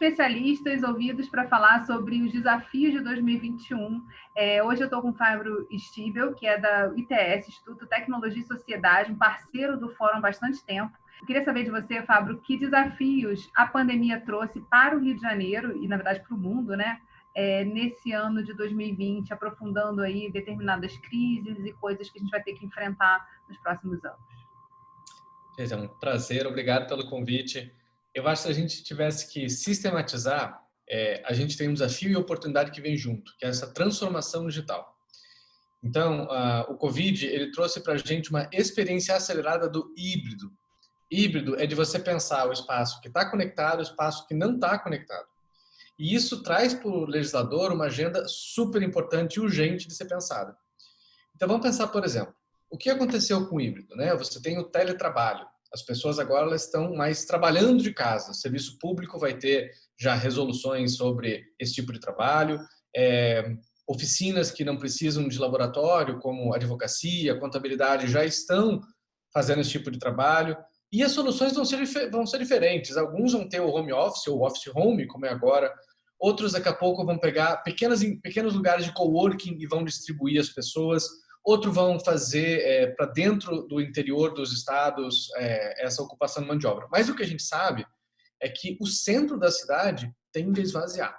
especialistas ouvidos para falar sobre os desafios de 2021. Hoje eu estou com o Fábio Stibel, que é da ITS, Instituto Tecnologia e Sociedade, um parceiro do fórum há bastante tempo. Eu queria saber de você, Fábio, que desafios a pandemia trouxe para o Rio de Janeiro e, na verdade, para o mundo, né? Nesse ano de 2020, aprofundando aí determinadas crises e coisas que a gente vai ter que enfrentar nos próximos anos. É um prazer, obrigado pelo convite. Eu acho que se a gente tivesse que sistematizar, a gente tem um desafio e oportunidade que vem junto, que é essa transformação digital. Então, o Covid, ele trouxe para a gente uma experiência acelerada do híbrido. Híbrido é de você pensar o espaço que está conectado, o espaço que não está conectado. E isso traz para o legislador uma agenda super importante e urgente de ser pensada. Então, vamos pensar, por exemplo, o que aconteceu com o híbrido, né? Você tem o teletrabalho. As pessoas agora elas estão mais trabalhando de casa. O serviço público vai ter já resoluções sobre esse tipo de trabalho. Oficinas que não precisam de laboratório, como advocacia, contabilidade, já estão fazendo esse tipo de trabalho. E as soluções vão ser diferentes. Alguns vão ter o home office ou office home, como é agora. Outros, daqui a pouco, vão pegar pequenos lugares de coworking e vão distribuir as pessoas. Outros vão fazer para dentro do interior dos estados essa ocupação de mão de obra. Mas o que a gente sabe é que o centro da cidade tende a esvaziar.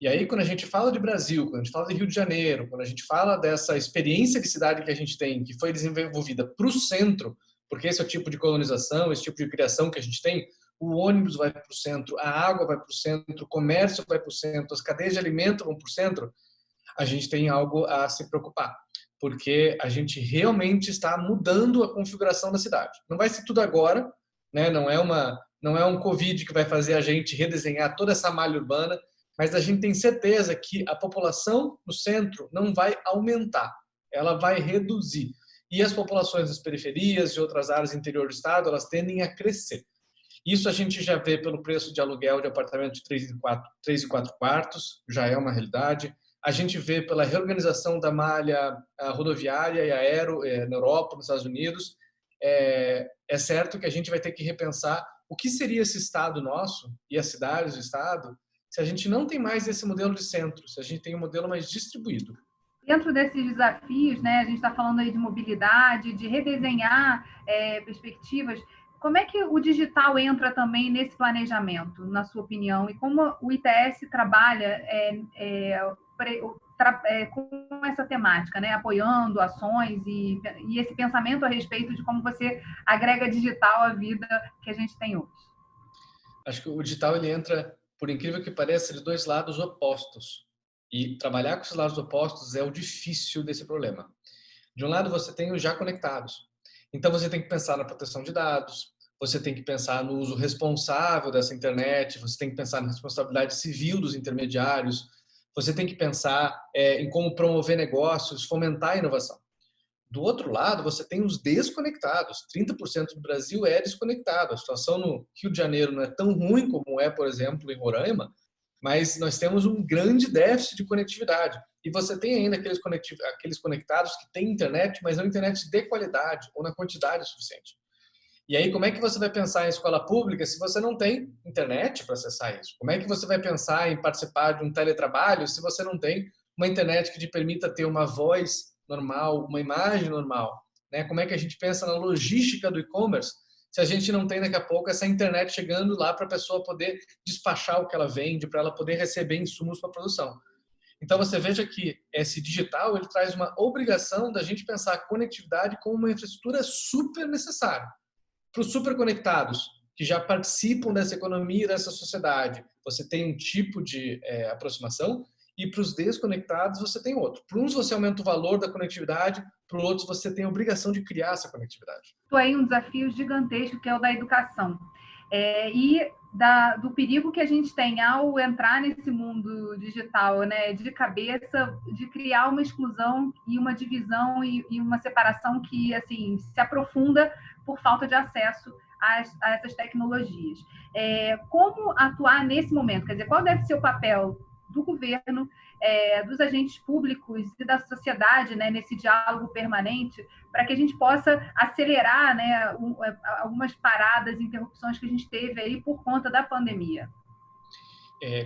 E aí, quando a gente fala de Brasil, quando a gente fala de Rio de Janeiro, quando a gente fala dessa experiência de cidade que a gente tem, que foi desenvolvida para o centro, porque esse é o tipo de colonização, esse tipo de criação que a gente tem, o ônibus vai para o centro, a água vai para o centro, o comércio vai para o centro, as cadeias de alimento vão para o centro, a gente tem algo a se preocupar, porque a gente realmente está mudando a configuração da cidade. Não vai ser tudo agora, né? Não é um Covid que vai fazer a gente redesenhar toda essa malha urbana, mas a gente tem certeza que a população no centro não vai aumentar, ela vai reduzir. E as populações das periferias e outras áreas do interior do estado, elas tendem a crescer. Isso a gente já vê pelo preço de aluguel de apartamento de 3 e 4 quartos, já é uma realidade. A gente vê pela reorganização da malha rodoviária e aero na Europa, nos Estados Unidos. É certo que a gente vai ter que repensar o que seria esse estado nosso e as cidades do estado se a gente não tem mais esse modelo de centro, se a gente tem um modelo mais distribuído. Dentro desses desafios, né, a gente está falando aí de mobilidade, de redesenhar perspectivas. Como é que o digital entra também nesse planejamento, na sua opinião? E como o ITS trabalha com essa temática, né? Apoiando ações e esse pensamento a respeito de como você agrega digital à vida que a gente tem hoje? Acho que o digital ele entra, por incrível que pareça, de dois lados opostos. E trabalhar com esses lados opostos é o difícil desse problema. De um lado, você tem os já conectados. Então, você tem que pensar na proteção de dados, você tem que pensar no uso responsável dessa internet, você tem que pensar na responsabilidade civil dos intermediários, você tem que pensar em como promover negócios, fomentar a inovação. Do outro lado, você tem os desconectados. 30% do Brasil é desconectado. A situação no Rio de Janeiro não é tão ruim como é, por exemplo, em Roraima, mas nós temos um grande déficit de conectividade. E você tem ainda aqueles conectados que têm internet, mas não internet de qualidade ou na quantidade suficiente. E aí, como é que você vai pensar em escola pública se você não tem internet para acessar isso? Como é que você vai pensar em participar de um teletrabalho se você não tem uma internet que te permita ter uma voz normal, uma imagem normal? Né? Como é que a gente pensa na logística do e-commerce se a gente não tem daqui a pouco essa internet chegando lá para a pessoa poder despachar o que ela vende, para ela poder receber insumos para a produção? Então você veja que esse digital ele traz uma obrigação da gente pensar a conectividade como uma infraestrutura super necessária. Para os superconectados, que já participam dessa economia e dessa sociedade, você tem um tipo de aproximação, e para os desconectados você tem outro. Para uns você aumenta o valor da conectividade, para outros você tem a obrigação de criar essa conectividade. Aí um desafio gigantesco que é o da educação. Do perigo que a gente tem ao entrar nesse mundo digital, né, de cabeça, de criar uma exclusão e uma divisão e uma separação que assim se aprofunda por falta de acesso a essas tecnologias. Como atuar nesse momento? Quer dizer, qual deve ser o papel do governo, dos agentes públicos e da sociedade, né, nesse diálogo permanente, para que a gente possa acelerar, né, algumas paradas, interrupções que a gente teve aí por conta da pandemia?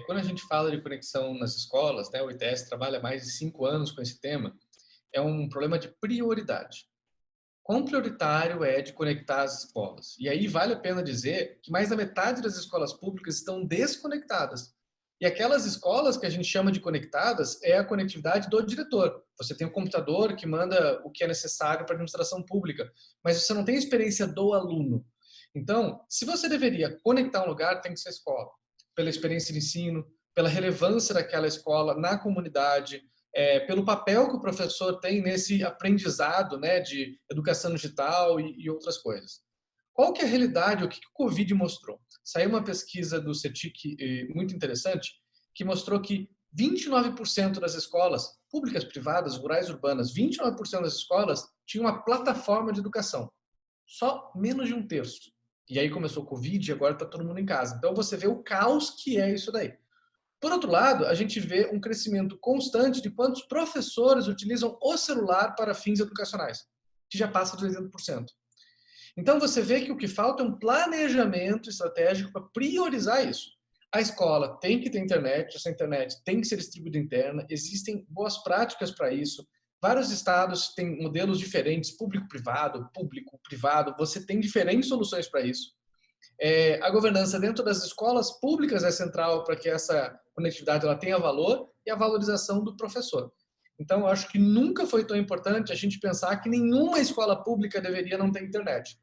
Quando a gente fala de conexão nas escolas, né, o ITS trabalha mais de 5 anos com esse tema, é um problema de prioridade. Quão prioritário é de conectar as escolas? E aí vale a pena dizer que mais da metade das escolas públicas estão desconectadas. E aquelas escolas que a gente chama de conectadas é a conectividade do diretor. Você tem um computador que manda o que é necessário para a administração pública, mas você não tem a experiência do aluno. Então, se você deveria conectar um lugar, tem que ser a escola. Pela experiência de ensino, pela relevância daquela escola na comunidade, pelo papel que o professor tem nesse aprendizado, né, de educação digital e outras coisas. Qual que é a realidade, o que o Covid mostrou? Saiu uma pesquisa do CETIC muito interessante, que mostrou que 29% das escolas, públicas, privadas, rurais, urbanas, 29% das escolas tinham uma plataforma de educação. Só menos de um terço. E aí começou o Covid e agora está todo mundo em casa. Então você vê o caos que é isso daí. Por outro lado, a gente vê um crescimento constante de quantos professores utilizam o celular para fins educacionais, que já passa de 80%. Então, você vê que o que falta é um planejamento estratégico para priorizar isso. A escola tem que ter internet, essa internet tem que ser distribuída interna, existem boas práticas para isso. Vários estados têm modelos diferentes, público-privado, público-privado, você tem diferentes soluções para isso. A governança dentro das escolas públicas é central para que essa conectividade ela tenha valor e a valorização do professor. Então, eu acho que nunca foi tão importante a gente pensar que nenhuma escola pública deveria não ter internet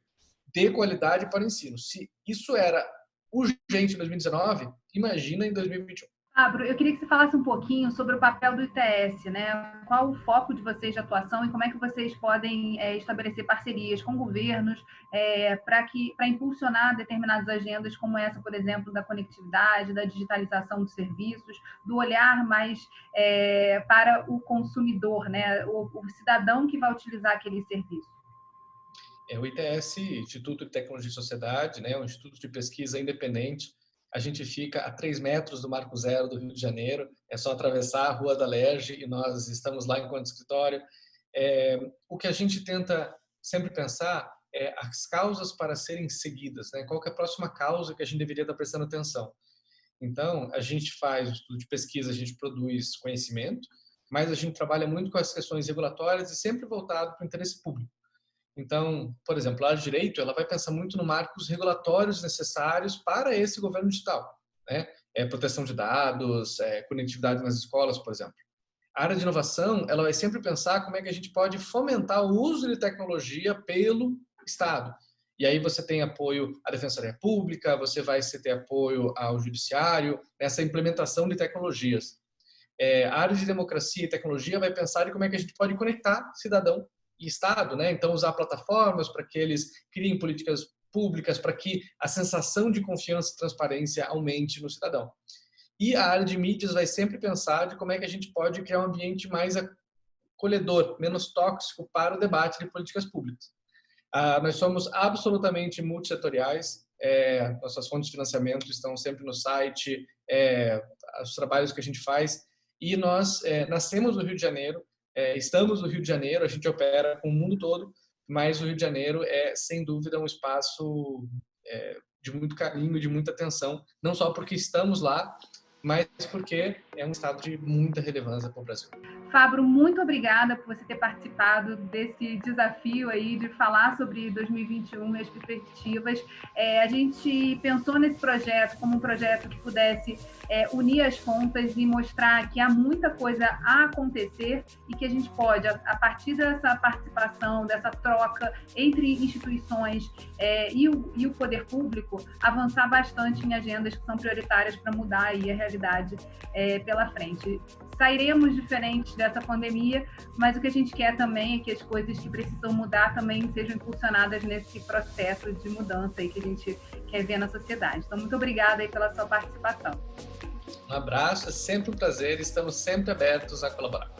de qualidade para o ensino. Se isso era urgente em 2019, imagina em 2021. Fábio, eu queria que você falasse um pouquinho sobre o papel do ITS, né? Qual o foco de vocês de atuação e como é que vocês podem estabelecer parcerias com governos para impulsionar determinadas agendas como essa, por exemplo, da conectividade, da digitalização dos serviços, do olhar mais para o consumidor, né? O cidadão que vai utilizar aquele serviço. O ITS, Instituto de Tecnologia e Sociedade, né, um instituto de pesquisa independente. A gente fica a 3 metros do Marco Zero do Rio de Janeiro, é só atravessar a Rua da Lerge e nós estamos lá enquanto escritório. O que a gente tenta sempre pensar é as causas para serem seguidas, né? Qual que é a próxima causa que a gente deveria estar prestando atenção. Então, a gente faz o estudo de pesquisa, a gente produz conhecimento, mas a gente trabalha muito com as questões regulatórias e sempre voltado para o interesse público. Então, por exemplo, a área de direito, ela vai pensar muito no marcos regulatórios necessários para esse governo digital, né? Proteção de dados, conectividade nas escolas, por exemplo. A área de inovação, ela vai sempre pensar como é que a gente pode fomentar o uso de tecnologia pelo Estado. E aí você tem apoio à Defensoria Pública, você vai ter apoio ao Judiciário, nessa implementação de tecnologias. A área de democracia e tecnologia vai pensar em como é que a gente pode conectar cidadão e Estado, né? Então, usar plataformas para que eles criem políticas públicas, para que a sensação de confiança e transparência aumente no cidadão. E a área de mídias vai sempre pensar de como é que a gente pode criar um ambiente mais acolhedor, menos tóxico para o debate de políticas públicas. Nós somos absolutamente multissetoriais, nossas fontes de financiamento estão sempre no site, os trabalhos que a gente faz, e nós nascemos no Rio de Janeiro, estamos no Rio de Janeiro, a gente opera com o mundo todo, mas o Rio de Janeiro é, sem dúvida, um espaço de muito carinho, de muita atenção, não só porque estamos lá, mas porque é um estado de muita relevância para o Brasil. Fábio, muito obrigada por você ter participado desse desafio aí de falar sobre 2021 e as perspectivas. A gente pensou nesse projeto como um projeto que pudesse unir as pontas e mostrar que há muita coisa a acontecer e que a gente pode, a partir dessa participação, dessa troca entre instituições e o poder público, avançar bastante em agendas que são prioritárias para mudar aí a realidade pela frente. Sairemos diferentes dessa pandemia, mas o que a gente quer também é que as coisas que precisam mudar também sejam impulsionadas nesse processo de mudança aí que a gente quer ver na sociedade. Então, muito obrigada aí pela sua participação. Um abraço, é sempre um prazer, estamos sempre abertos a colaborar.